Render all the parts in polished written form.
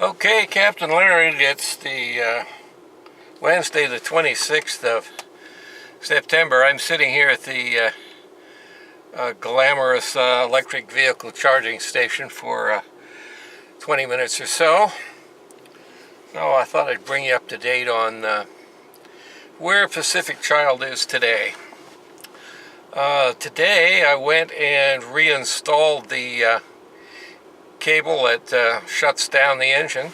Okay, Captain Larry, it's the Wednesday the 26th of September. I'm sitting here at the glamorous electric vehicle charging station for 20 minutes or so. So I thought I'd bring you up to date on where Pacific Child is today. Today I went and reinstalled the cable that shuts down the engine,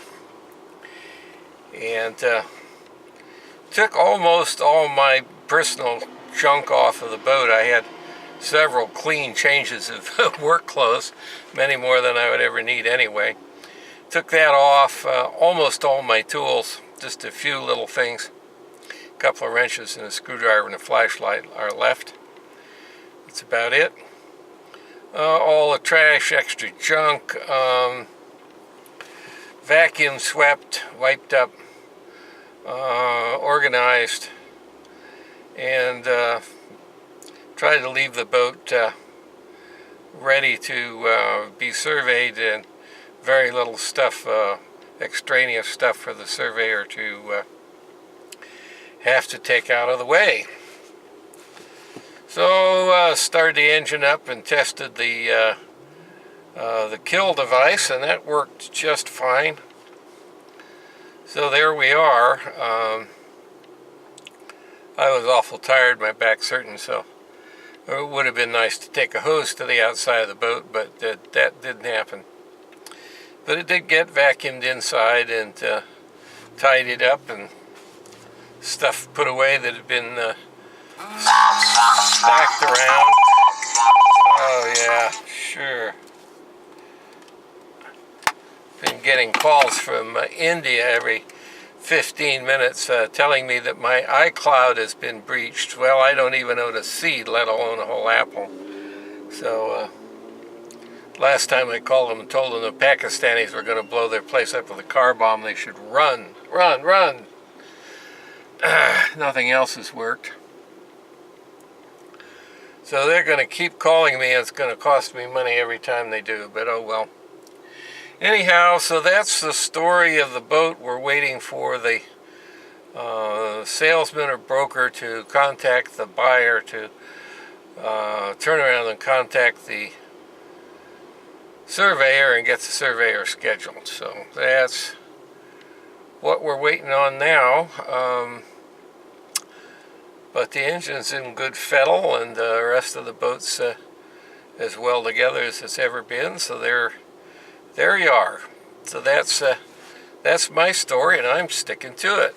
and took almost all my personal junk off of the boat. I had several clean changes of work clothes, many more than I would ever need anyway. Took that off, almost all my tools, just a few little things. A couple of wrenches and a screwdriver and a flashlight are left. That's about it. All the trash, extra junk, vacuum swept, wiped up, organized, and tried to leave the boat ready to be surveyed, and very little stuff, extraneous stuff for the surveyor to have to take out of the way. So started the engine up and tested the kill device, and that worked just fine. So there we are. I was awful tired, my back's hurting, so it would have been nice to take a hose to the outside of the boat, but that didn't happen. But it did get vacuumed inside and tidied up, and stuff put away that had been stacked around. Oh yeah, sure. Been getting calls from India every 15 minutes telling me that my iCloud has been breached. Well, I don't even own a seed, let alone a whole apple. So last time I called them and told them the Pakistanis were going to blow their place up with a car bomb, they should run. Nothing else has worked. So they're going to keep calling me, and it's going to cost me money every time they do, but oh well. Anyhow, so that's the story of the boat. We're waiting for the salesman or broker to contact the buyer to turn around and contact the surveyor and get the surveyor scheduled. So that's what we're waiting on now. But the engine's in good fettle, and the rest of the boat's as well together as it's ever been. So there you are. So that's my story, and I'm sticking to it.